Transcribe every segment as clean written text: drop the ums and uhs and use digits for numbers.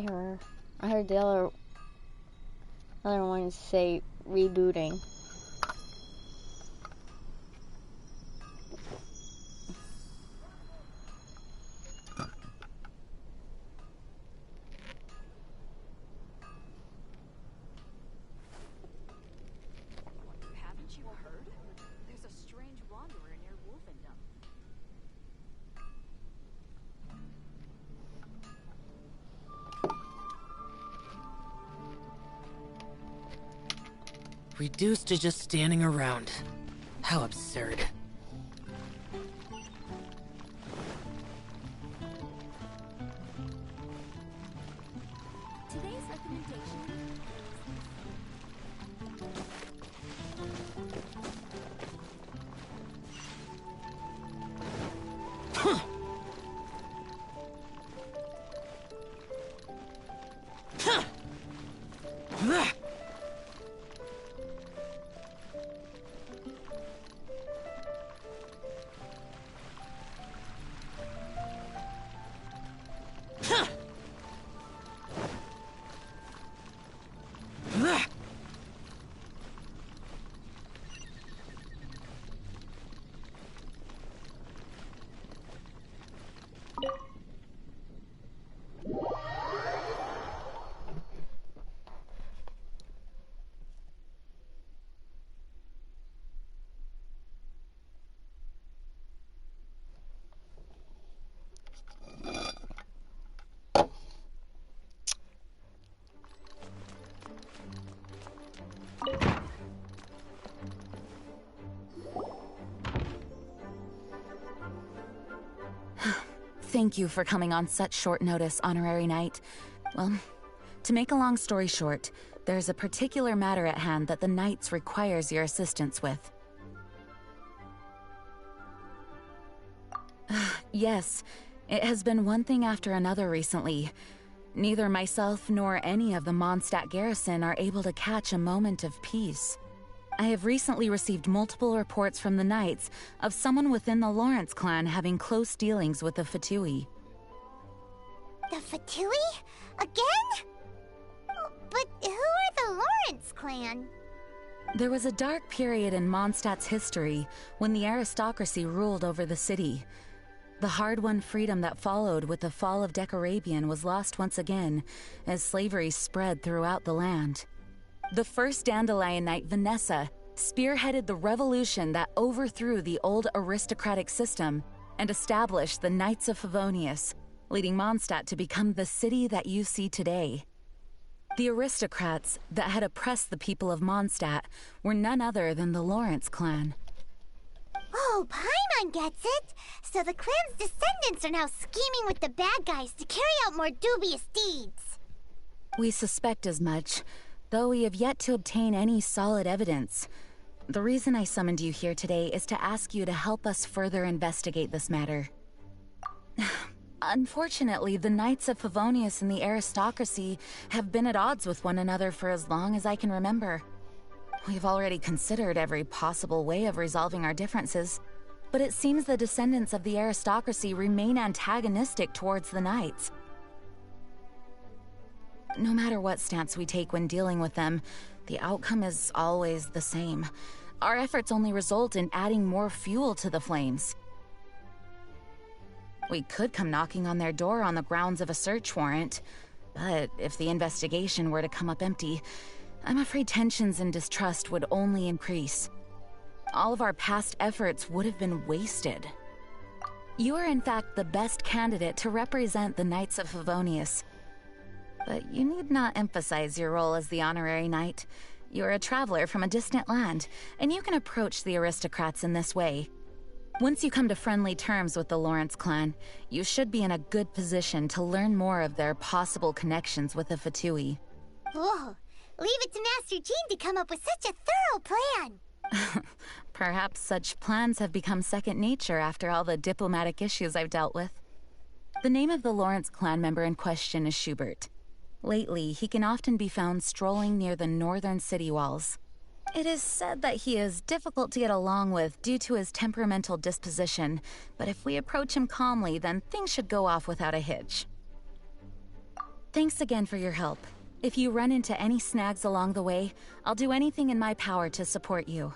Error. I heard the other one say rebooting. Haven't you heard? There's a strange wanderer near Wolfendom. Reduced to just standing around. How absurd. Today's recommendation. Thank you for coming on such short notice, Honorary Knight. Well, to make a long story short, there's a particular matter at hand that the Knights requires your assistance with. Yes, it has been one thing after another recently. Neither myself nor any of the Mondstadt garrison are able to catch a moment of peace. I have recently received multiple reports from the Knights of someone within the Lawrence clan having close dealings with the Fatui. The Fatui? Again? But who are the Lawrence clan? There was a dark period in Mondstadt's history when the aristocracy ruled over the city. The hard-won freedom that followed with the fall of Decarabian was lost once again as slavery spread throughout the land. The first Dandelion Knight, Vanessa, spearheaded the revolution that overthrew the old aristocratic system and established the Knights of Favonius, leading Mondstadt to become the city that you see today. The aristocrats that had oppressed the people of Mondstadt were none other than the Lawrence clan. Oh, Paimon gets it! So the clan's descendants are now scheming with the bad guys to carry out more dubious deeds. We suspect as much, though we have yet to obtain any solid evidence. The reason I summoned you here today is to ask you to help us further investigate this matter. Unfortunately, the Knights of Favonius and the aristocracy have been at odds with one another for as long as I can remember. We've already considered every possible way of resolving our differences, but it seems the descendants of the aristocracy remain antagonistic towards the Knights. No matter what stance we take when dealing with them, the outcome is always the same. Our efforts only result in adding more fuel to the flames. We could come knocking on their door on the grounds of a search warrant, but if the investigation were to come up empty, I'm afraid tensions and distrust would only increase. All of our past efforts would have been wasted. You are in fact the best candidate to represent the Knights of Favonius. But you need not emphasize your role as the honorary knight. You're a traveler from a distant land, and you can approach the aristocrats in this way. Once you come to friendly terms with the Lawrence clan, you should be in a good position to learn more of their possible connections with the Fatui. Whoa! Leave it to Master Jean to come up with such a thorough plan! Perhaps such plans have become second nature after all the diplomatic issues I've dealt with. The name of the Lawrence clan member in question is Schubert. Lately, he can often be found strolling near the northern city walls. It is said that he is difficult to get along with due to his temperamental disposition, but if we approach him calmly, then things should go off without a hitch. Thanks again for your help. If you run into any snags along the way, I'll do anything in my power to support you.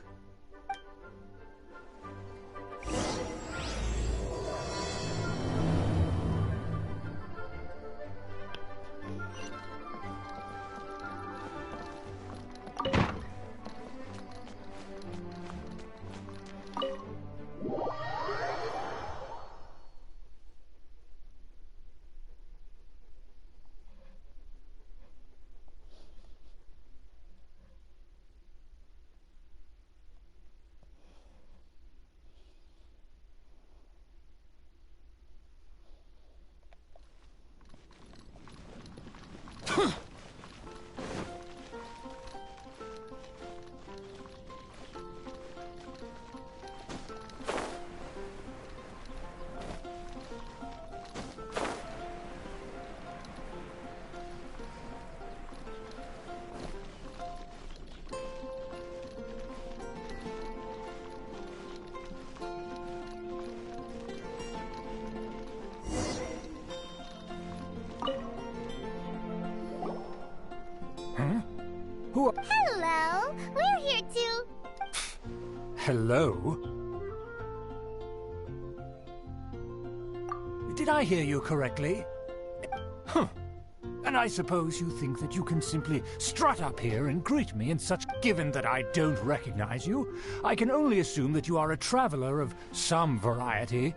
Hello, we're here too. Hello? Did I hear you correctly? Huh. And I suppose you think that you can simply strut up here and greet me in such... Given that I don't recognize you, I can only assume that you are a traveler of some variety.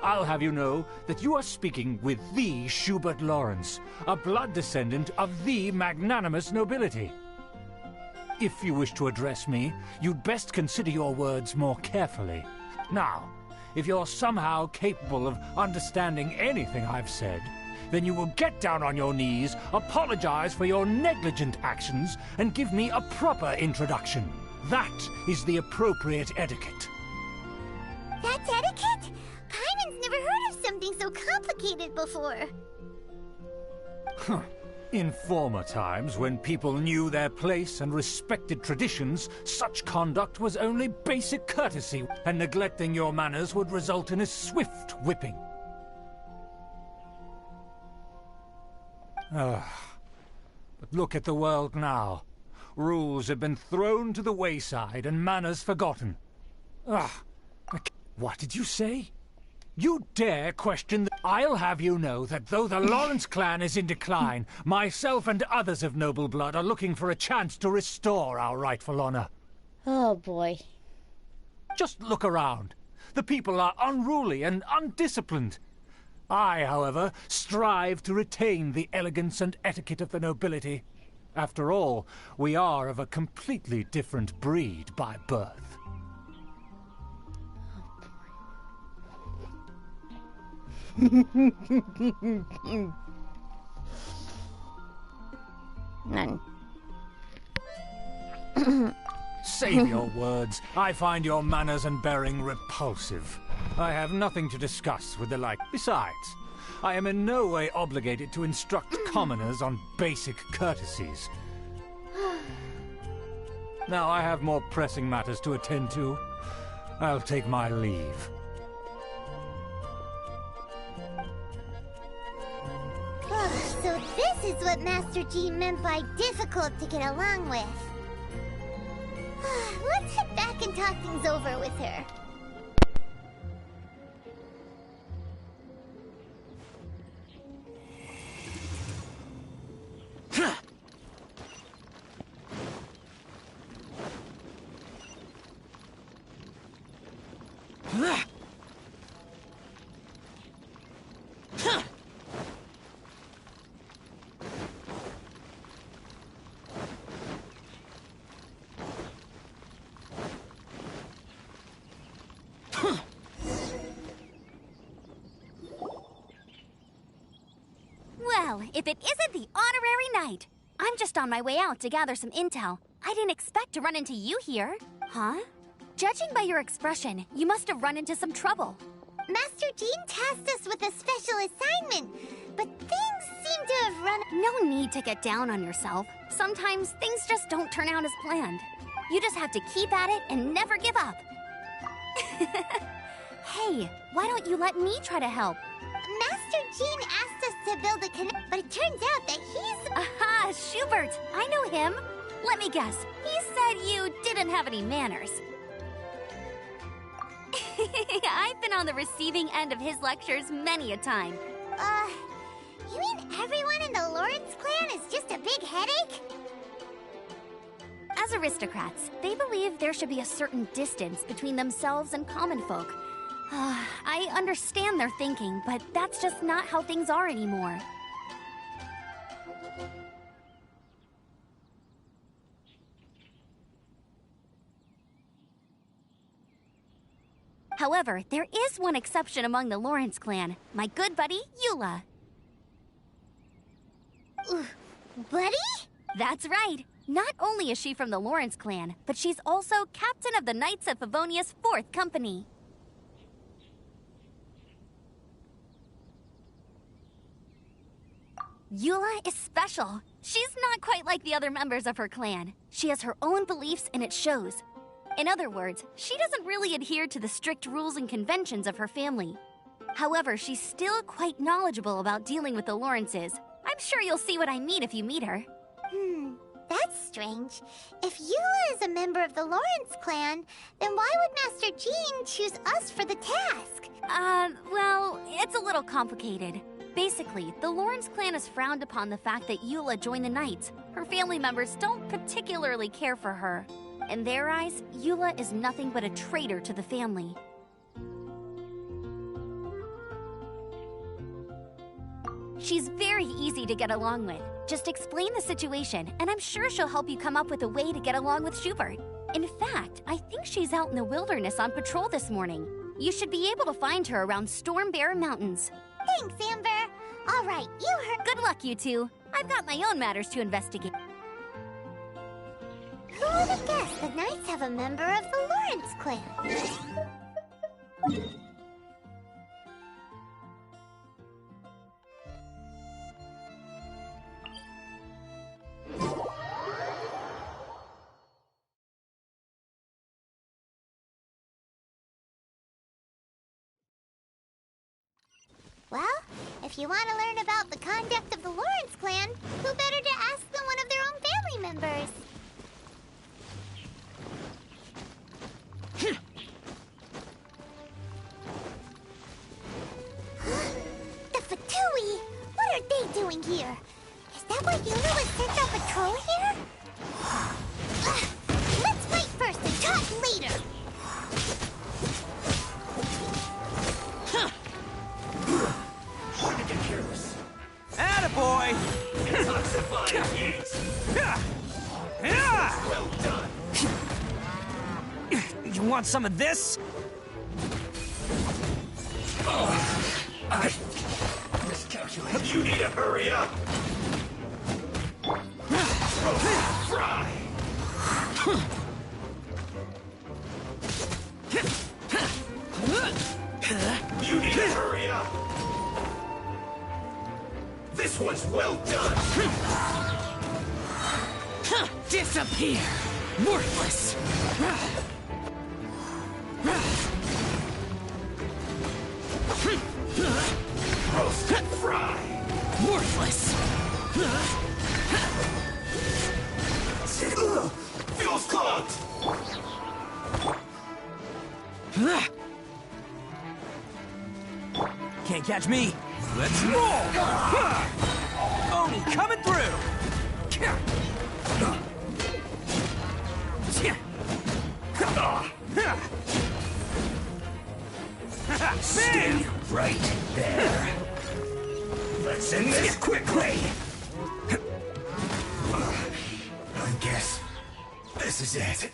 I'll have you know that you are speaking with the Schubert Lawrence, a blood descendant of the magnanimous nobility. If you wish to address me, you'd best consider your words more carefully. Now, if you're somehow capable of understanding anything I've said, then you will get down on your knees, apologize for your negligent actions, and give me a proper introduction. That is the appropriate etiquette. That's etiquette? Paimon's never heard of something so complicated before. Huh. In former times, when people knew their place and respected traditions, such conduct was only basic courtesy, and neglecting your manners would result in a swift whipping. But look at the world now. Rules have been thrown to the wayside and manners forgotten. What did you say? You dare question I'll have you know that though the Lawrence clan is in decline, myself and others of noble blood are looking for a chance to restore our rightful honor. Oh boy. Just look around. The people are unruly and undisciplined. I, however, strive to retain the elegance and etiquette of the nobility. After all, we are of a completely different breed by birth. None. Save your words. I find your manners and bearing repulsive. I have nothing to discuss with the like. Besides, I am in no way obligated to instruct commoners on basic courtesies. Now I have more pressing matters to attend to. I'll take my leave. So this is what Master G meant by difficult to get along with. Let's head back and talk things over with her. Well, if it isn't the honorary knight. I'm just on my way out to gather some intel. I didn't expect to run into you here. Huh? Judging by your expression, you must have run into some trouble. Master Jean tasked us with a special assignment, but things seem to have run... No need to get down on yourself. Sometimes things just don't turn out as planned. You just have to keep at it and never give up. Hey, why don't you let me try to help? Master Jean asked us to to build a connect, but it turns out that he's... Aha, Schubert! I know him. Let me guess. He said you didn't have any manners. I've been on the receiving end of his lectures many a time. You mean everyone in the Lawrence clan is just a big headache? As aristocrats, they believe there should be a certain distance between themselves and common folk. I understand their thinking, but that's just not how things are anymore. However, there is one exception among the Lawrence clan, my good buddy, Eula. Buddy? That's right. Not only is she from the Lawrence clan, but she's also captain of the Knights of Favonia's 4th Company. Eula is special. She's not quite like the other members of her clan. She has her own beliefs and it shows. In other words, she doesn't really adhere to the strict rules and conventions of her family. However, she's still quite knowledgeable about dealing with the Lawrences. I'm sure you'll see what I mean if you meet her. That's strange. If Eula is a member of the Lawrence clan, then why would Master Jean choose us for the task? Well, it's a little complicated. Basically, the Lawrence clan has frowned upon the fact that Eula joined the Knights. Her family members don't particularly care for her. In their eyes, Eula is nothing but a traitor to the family. She's very easy to get along with. Just explain the situation, and I'm sure she'll help you come up with a way to get along with Schubert. In fact, I think she's out in the wilderness on patrol this morning. You should be able to find her around Storm Bear Mountains. Thanks, Amber. All right, you heard... Good luck, you two. I've got my own matters to investigate. Who would have guessed the Knights have a member of the Lawrence clan? Well, if you want to learn about the conduct of the Lawrence clan, who better to ask than one of their own family members? The Fatui! What are they doing here? Is that why Eula was sent on patrol here? Let's fight first and talk later! Attaboy! Detoxifying heat! Well done! You want some of this? I miscalculated. You need to hurry up! Fry! You need to hurry up! This one's well done! Disappear! Worthless! Roast and fry! Worthless! Fuel's clogged! Can't catch me. Let's roll! Oni coming through! Stay right there. Let's end this quickly. I guess this is it.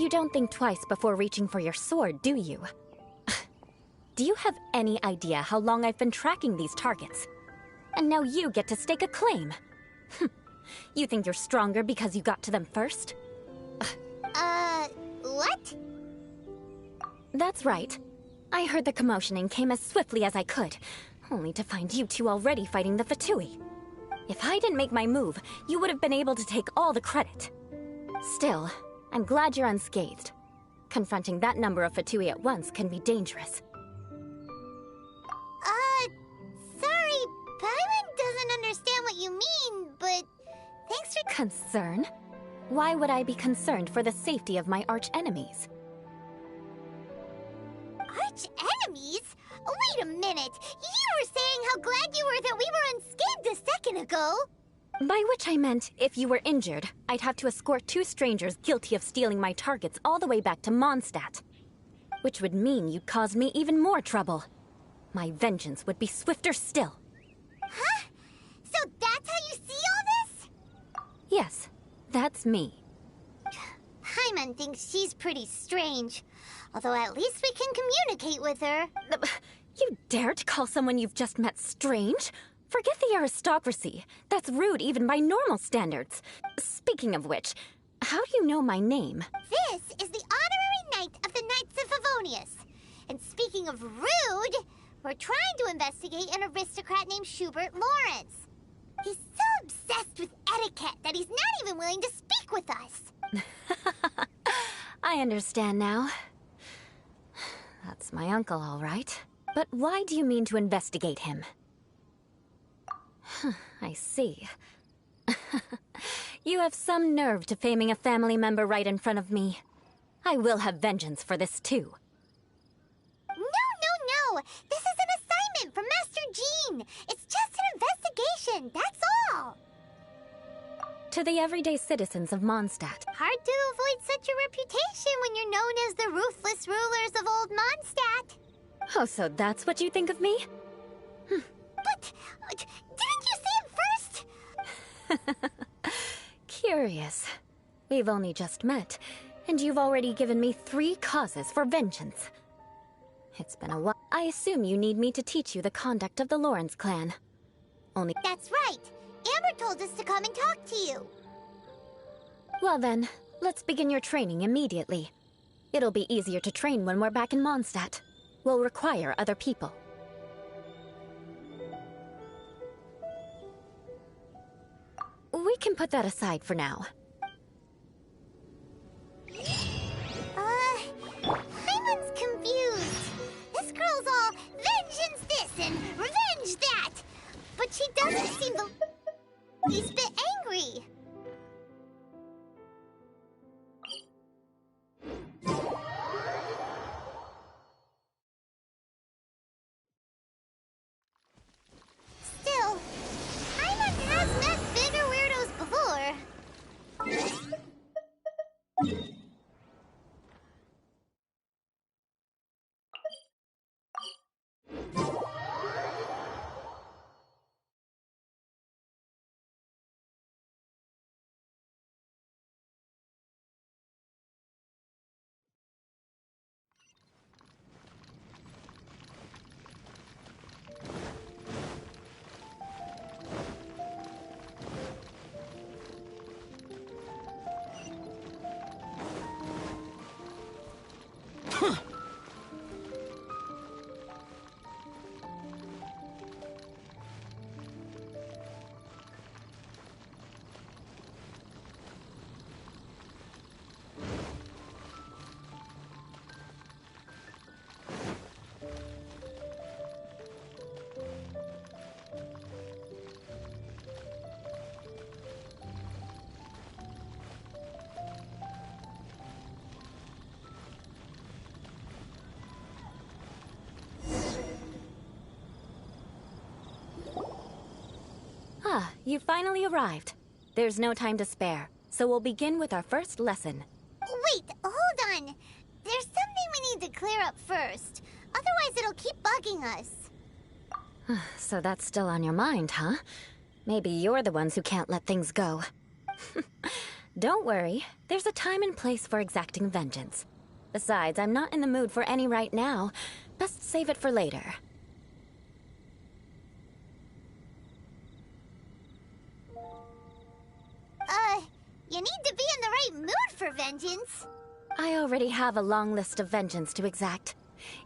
You don't think twice before reaching for your sword, do you? Do you have any idea how long I've been tracking these targets? And now you get to stake a claim. You think you're stronger because you got to them first? What? That's right. I heard the commotion and came as swiftly as I could, only to find you two already fighting the Fatui. If I didn't make my move, you would have been able to take all the credit. Still, I'm glad you're unscathed. Confronting that number of Fatui at once can be dangerous. Sorry, Paimon doesn't understand what you mean, but thanks for— Concern? Why would I be concerned for the safety of my arch-enemies? Arch-enemies? Wait a minute! You were saying how glad you were that we were unscathed a second ago! By which I meant, if you were injured, I'd have to escort two strangers guilty of stealing my targets all the way back to Mondstadt. Which would mean you'd cause me even more trouble. My vengeance would be swifter still. Huh? So that's how you see all this? Yes, that's me. Paimon thinks she's pretty strange. Although at least we can communicate with her. You dare to call someone you've just met strange? Forget the aristocracy. That's rude even by normal standards. Speaking of which, how do you know my name? This is the honorary knight of the Knights of Favonius. And speaking of rude, we're trying to investigate an aristocrat named Schubert Lawrence. He's so obsessed with etiquette that he's not even willing to speak with us. I understand now. That's my uncle, all right. But why do you mean to investigate him? I see. You have some nerve to faming a family member right in front of me. I will have vengeance for this too. No! This is an assignment from Master Jean! It's just an investigation, that's all! To the everyday citizens of Mondstadt. Hard to avoid such a reputation when you're known as the ruthless rulers of old Mondstadt. Oh, so that's what you think of me? But, didn't you say it first? Curious. We've only just met, and you've already given me 3 causes for vengeance. It's been a while. I assume you need me to teach you the conduct of the Lawrence clan. Only— That's right. Amber told us to come and talk to you. Well then, let's begin your training immediately. It'll be easier to train when we're back in Mondstadt. We'll require other people. We can put that aside for now. Paimon's confused. This girl's all vengeance this and revenge that. But she doesn't seem the least bit angry. Still, Paimon has met bigger weirdos before. Ah, you finally arrived. There's no time to spare, so we'll begin with our first lesson. Wait, hold on. There's something we need to clear up first. Otherwise it'll keep bugging us. So that's still on your mind, huh? Maybe you're the ones who can't let things go. Don't worry. There's a time and place for exacting vengeance. Besides, I'm not in the mood for any right now. Best save it for later. You need to be in the right mood for vengeance. I already have a long list of vengeance to exact.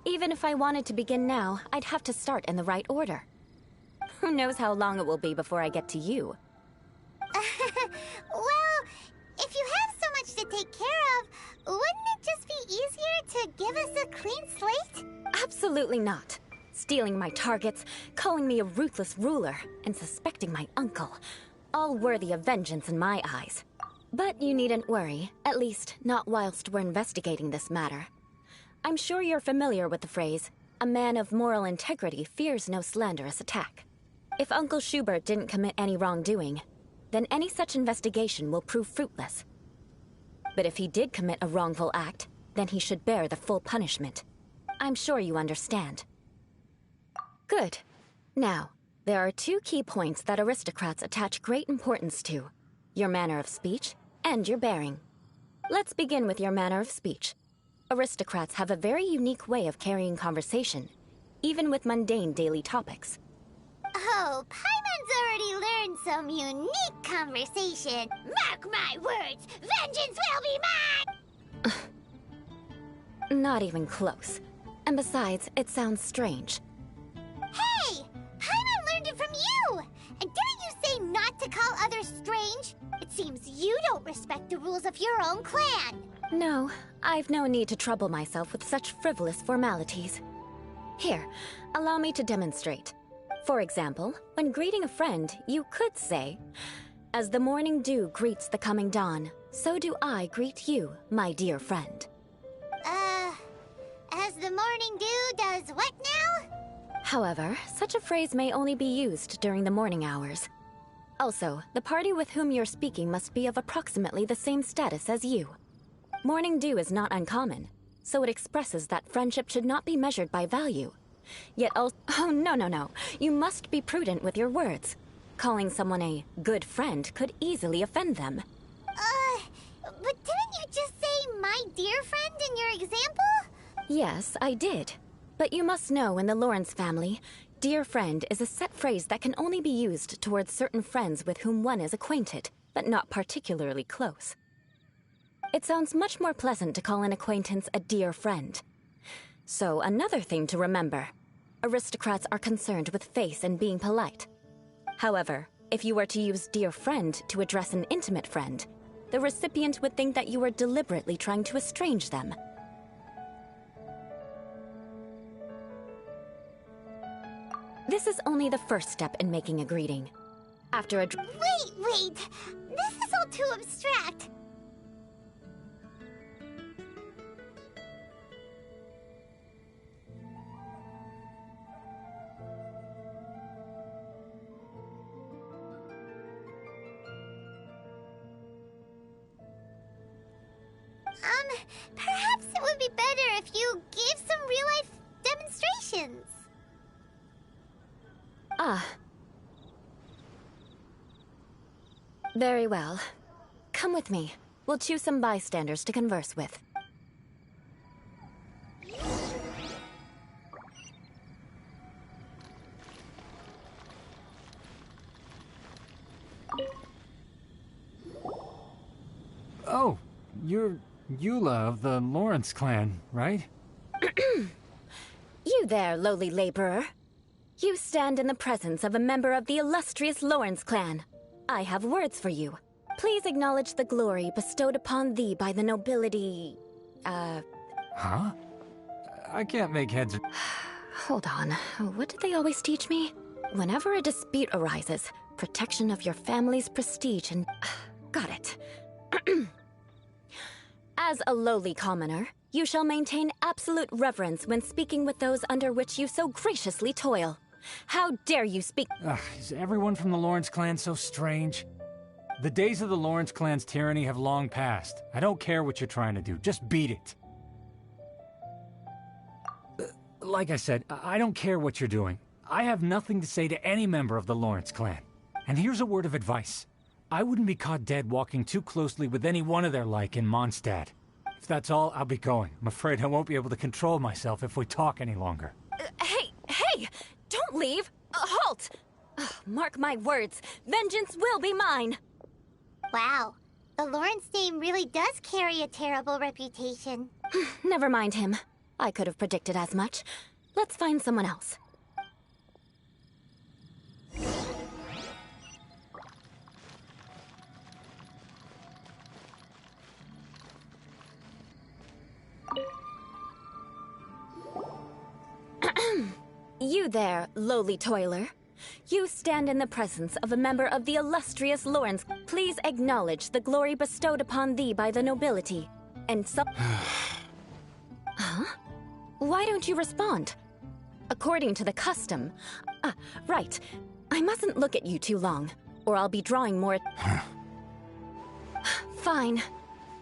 Even if I wanted to begin now, I'd have to start in the right order. Who knows how long it will be before I get to you? Well, if you have so much to take care of, wouldn't it just be easier to give us a clean slate? Absolutely not. Stealing my targets, calling me a ruthless ruler, and suspecting my uncle. All worthy of vengeance in my eyes. But you needn't worry, at least not whilst we're investigating this matter. I'm sure you're familiar with the phrase, a man of moral integrity fears no slanderous attack. If Uncle Schubert didn't commit any wrongdoing, then any such investigation will prove fruitless. But if he did commit a wrongful act, then he should bear the full punishment. I'm sure you understand. Good. Now, there are two key points that aristocrats attach great importance to: your manner of speech and your bearing. Let's begin with your manner of speech. Aristocrats have a very unique way of carrying conversation, even with mundane daily topics. Oh, Paimon's already learned some unique conversation. Mark my words, vengeance will be mine! Not even close. And besides, it sounds strange. Hey! Paimon learned it from you! And didn't you say not to call others strange? It seems you don't respect the rules of your own clan. No, I've no need to trouble myself with such frivolous formalities. Here, allow me to demonstrate. For example, when greeting a friend, you could say, "As the morning dew greets the coming dawn, so do I greet you, my dear friend." As the morning dew does what now? However, such a phrase may only be used during the morning hours. Also, the party with whom you're speaking must be of approximately the same status as you. Morning dew is not uncommon, so it expresses that friendship should not be measured by value. Yet oh no. You must be prudent with your words. Calling someone a good friend could easily offend them. But didn't you just say my dear friend in your example? Yes, I did. But you must know in the Lawrence family, dear friend is a set phrase that can only be used towards certain friends with whom one is acquainted, but not particularly close. It sounds much more pleasant to call an acquaintance a dear friend. So, another thing to remember. Aristocrats are concerned with face and being polite. However, if you were to use dear friend to address an intimate friend, the recipient would think that you were deliberately trying to estrange them. This is only the first step in making a greeting. After a Wait! This is all too abstract. Perhaps it would be better if you gave some real-life demonstrations. Ah. Very well. Come with me. We'll choose some bystanders to converse with. Oh, you're Eula of the Lawrence clan, right? You there, lowly laborer. You stand in the presence of a member of the illustrious Lawrence clan. I have words for you. Please acknowledge the glory bestowed upon thee by the nobility... Huh? I can't make heads... Hold on. What did they always teach me? Whenever a dispute arises, protection of your family's prestige and... Got it. As a lowly commoner, you shall maintain absolute reverence when speaking with those under which you so graciously toil. How dare you speak— Is everyone from the Lawrence clan so strange? The days of the Lawrence clan's tyranny have long passed. I don't care what you're trying to do, just beat it. Like I said, I don't care what you're doing. I have nothing to say to any member of the Lawrence clan. And here's a word of advice. I wouldn't be caught dead walking too closely with any one of their like in Mondstadt. If that's all, I'll be going. I'm afraid I won't be able to control myself if we talk any longer. Hey! Don't leave! Halt! Ugh, mark my words, vengeance will be mine! Wow, the Lawrence name really does carry a terrible reputation. Never mind him. I could have predicted as much. Let's find someone else. You there, lowly toiler. You stand in the presence of a member of the illustrious Lawrence. Please acknowledge the glory bestowed upon thee by the nobility. And so... Huh? Why don't you respond? According to the custom... right. I mustn't look at you too long, or I'll be drawing more... Fine.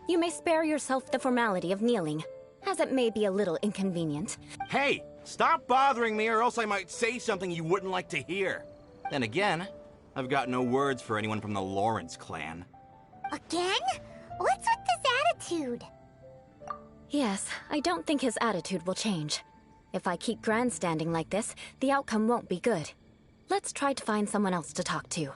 You may spare yourself the formality of kneeling, as it may be a little inconvenient. Hey! Stop bothering me or else I might say something you wouldn't like to hear. Then again, I've got no words for anyone from the Lawrence clan. Again? What's with this attitude? Yes, I don't think his attitude will change. If I keep grandstanding like this, the outcome won't be good. Let's try to find someone else to talk to.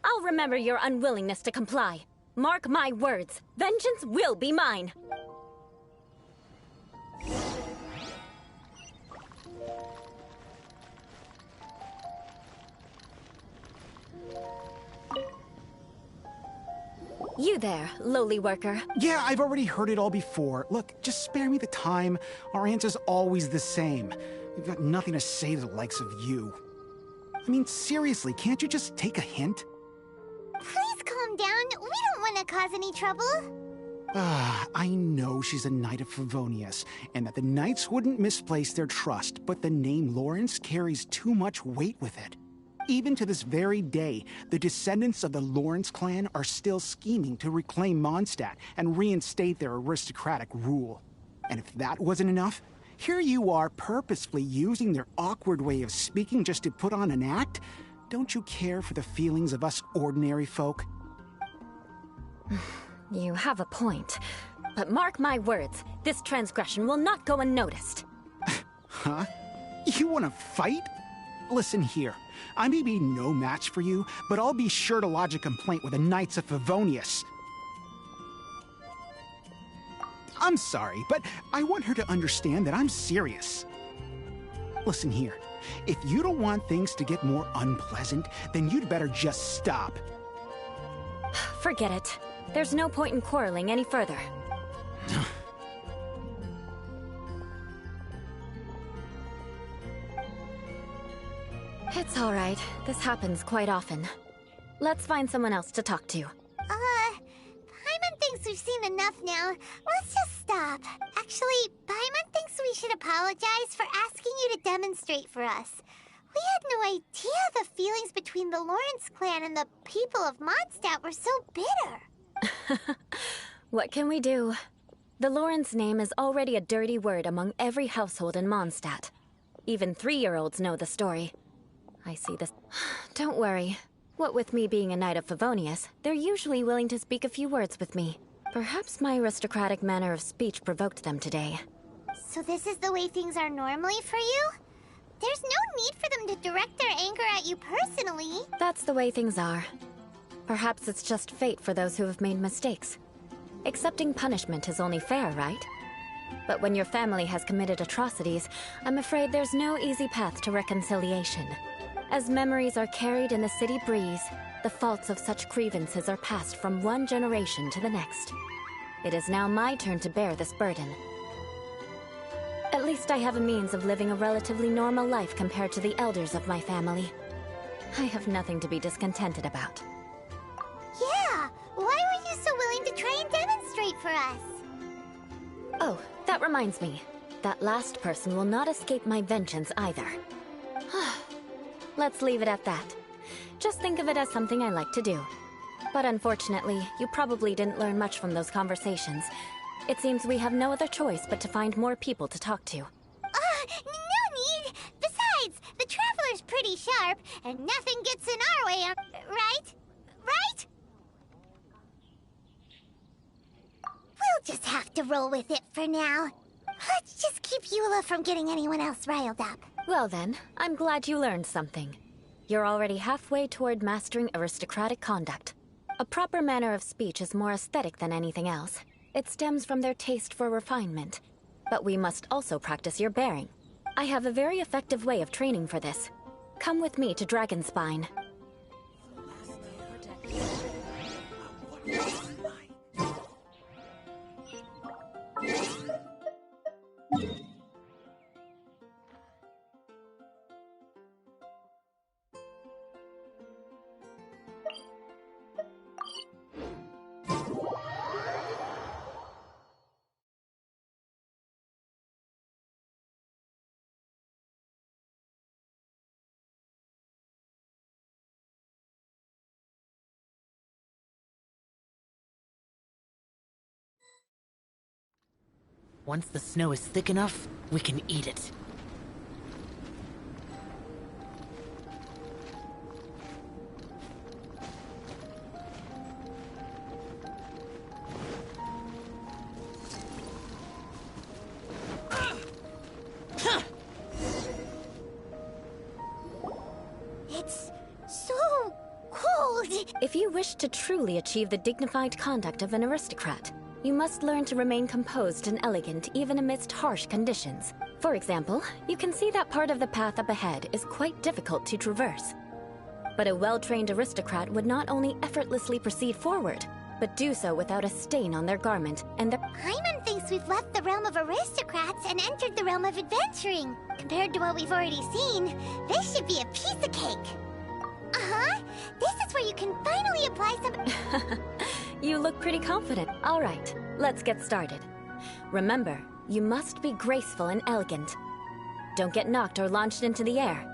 I'll remember your unwillingness to comply. Mark my words, vengeance will be mine. You there, lowly worker. Yeah, I've already heard it all before. Look, just spare me the time. Our answer's always the same. We've got nothing to say to the likes of you. I mean, seriously, can't you just take a hint? Please calm down. We don't want to cause any trouble. I know she's a Knight of Favonius, and that the Knights wouldn't misplace their trust, but the name Lawrence carries too much weight with it. Even to this very day, the descendants of the Lawrence clan are still scheming to reclaim Mondstadt and reinstate their aristocratic rule. And if that wasn't enough, here you are purposefully using their awkward way of speaking just to put on an act? Don't you care for the feelings of us ordinary folk? You have a point. But mark my words, this transgression will not go unnoticed. Huh? You want to fight? Listen here. I may be no match for you, but I'll be sure to lodge a complaint with the Knights of Favonius. I'm sorry, but I want her to understand that I'm serious. Listen here. If you don't want things to get more unpleasant, then you'd better just stop. Forget it. There's no point in quarreling any further. It's all right. This happens quite often. Let's find someone else to talk to. we've seen enough now. Let's just stop. Actually, Paimon thinks we should apologize for asking you to demonstrate for us. We had no idea the feelings between the Lawrence clan and the people of Mondstadt were so bitter. What can we do? The Lawrence name is already a dirty word among every household in Mondstadt. Even 3-year-olds know the story. I see this. Don't worry. What with me being a Knight of Favonius, they're usually willing to speak a few words with me. Perhaps my aristocratic manner of speech provoked them today. So this is the way things are normally for you? There's no need for them to direct their anger at you personally. That's the way things are. Perhaps it's just fate for those who have made mistakes. Accepting punishment is only fair, right? But when your family has committed atrocities, I'm afraid there's no easy path to reconciliation. As memories are carried in the city breeze, the faults of such grievances are passed from one generation to the next. It is now my turn to bear this burden. At least I have a means of living a relatively normal life compared to the elders of my family. I have nothing to be discontented about. Yeah! Why were you so willing to try and demonstrate for us? Oh, that reminds me. That last person will not escape my vengeance either. Let's leave it at that. Just think of it as something I like to do. But unfortunately, you probably didn't learn much from those conversations. It seems we have no other choice but to find more people to talk to. No need! Besides, the Traveler's pretty sharp, and nothing gets in our way, right? Right? We'll just have to roll with it for now. Let's just keep Eula from getting anyone else riled up. Well then, I'm glad you learned something. You're already halfway toward mastering aristocratic conduct. A proper manner of speech is more aesthetic than anything else. It stems from their taste for refinement. But we must also practice your bearing. I have a very effective way of training for this. Come with me to Dragonspine. Once the snow is thick enough, we can eat it. It's so cold. If you wish to truly achieve the dignified conduct of an aristocrat, you must learn to remain composed and elegant even amidst harsh conditions. For example, you can see that part of the path up ahead is quite difficult to traverse. But a well-trained aristocrat would not only effortlessly proceed forward, but do so without a stain on their garment and their— Paimon thinks we've left the realm of aristocrats and entered the realm of adventuring. Compared to what we've already seen, this should be a piece of cake. Uh-huh. This is where you can finally apply some— You look pretty confident. All right, let's get started. Remember, you must be graceful and elegant. Don't get knocked or launched into the air.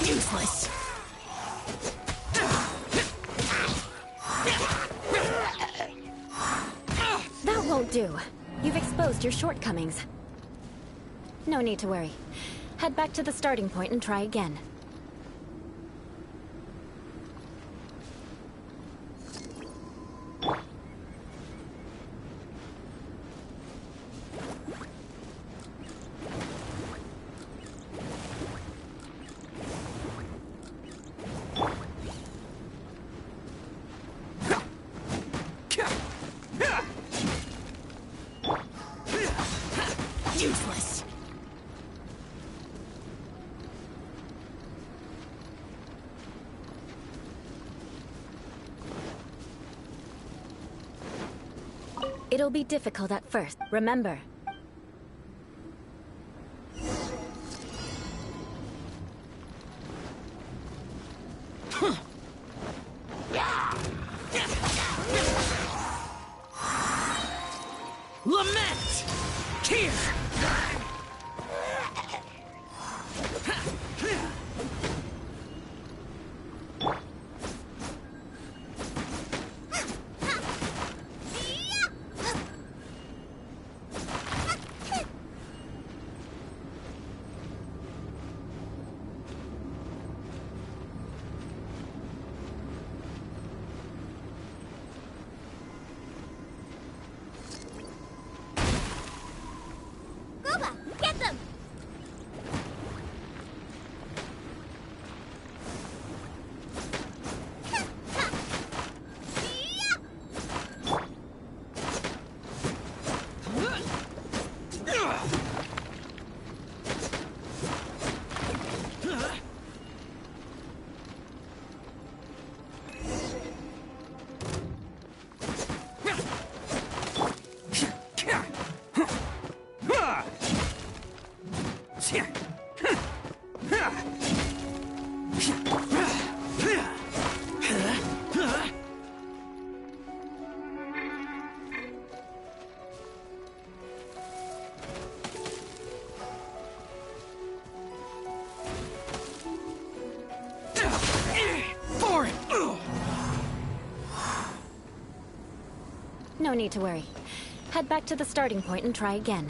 Useless. That won't do. You've exposed your shortcomings. No need to worry. Head back to the starting point and try again. It'll be difficult at first, remember. Lament! Here! Get them! No need to worry. Head back to the starting point and try again.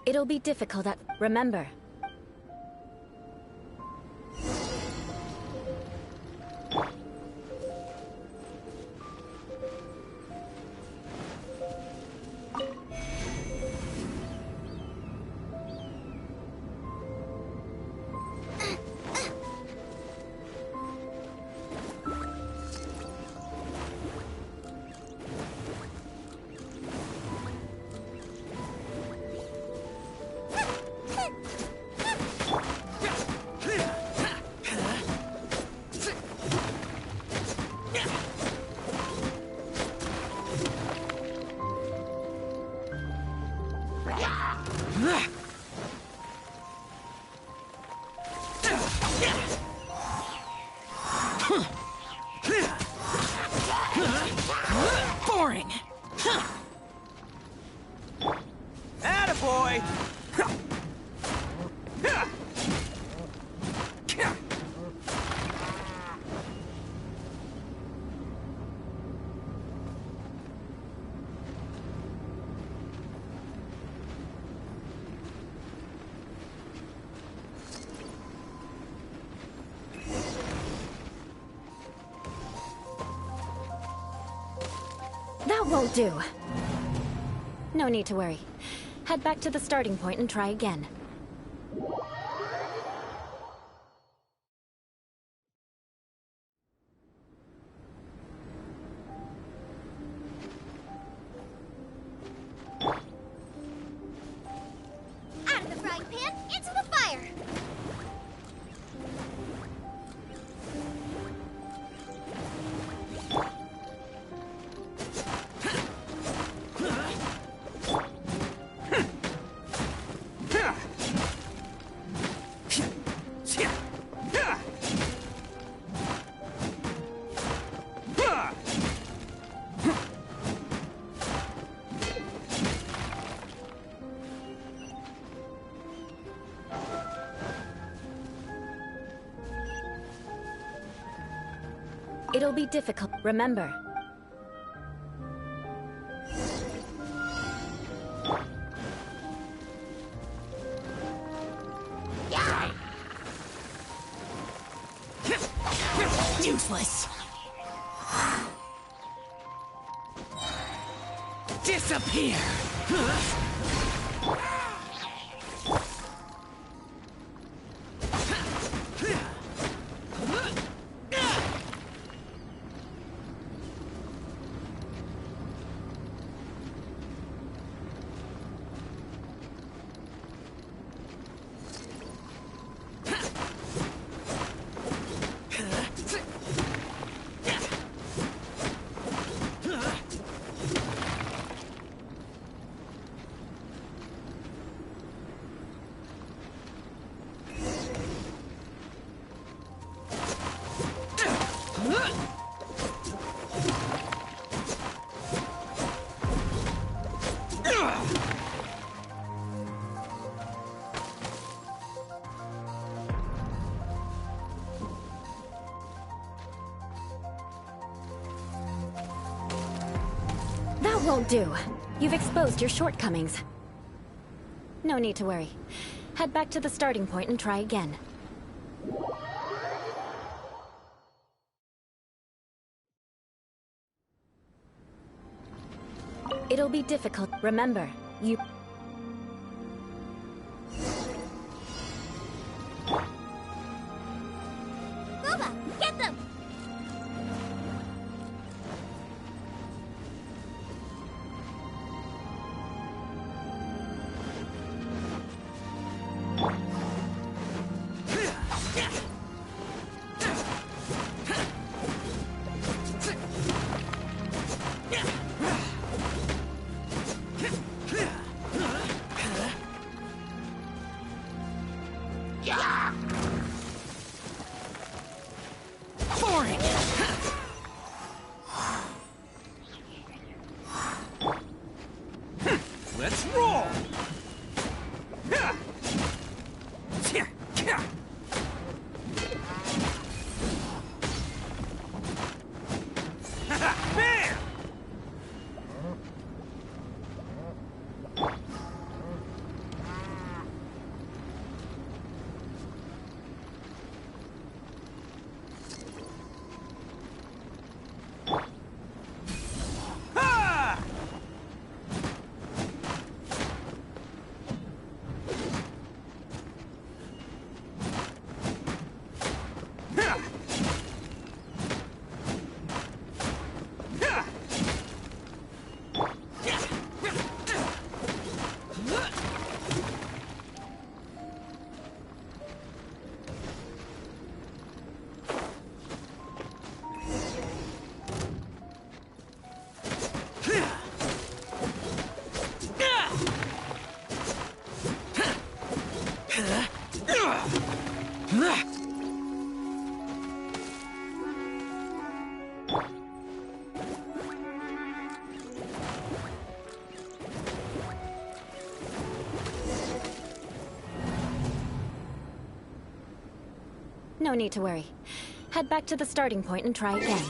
It'll be difficult at... Remember. Boring! Attaboy! That won't do. No need to worry. Head back to the starting point and try again. Out of the frying pan, into the fire! It'll be difficult, remember. Useless! Disappear! won't do. You've exposed your shortcomings. No need to worry. Head back to the starting point and try again. It'll be difficult. Remember, you... Boba, get them! Let's roll! Bam! Ha! No need to worry. Head back to the starting point and try again.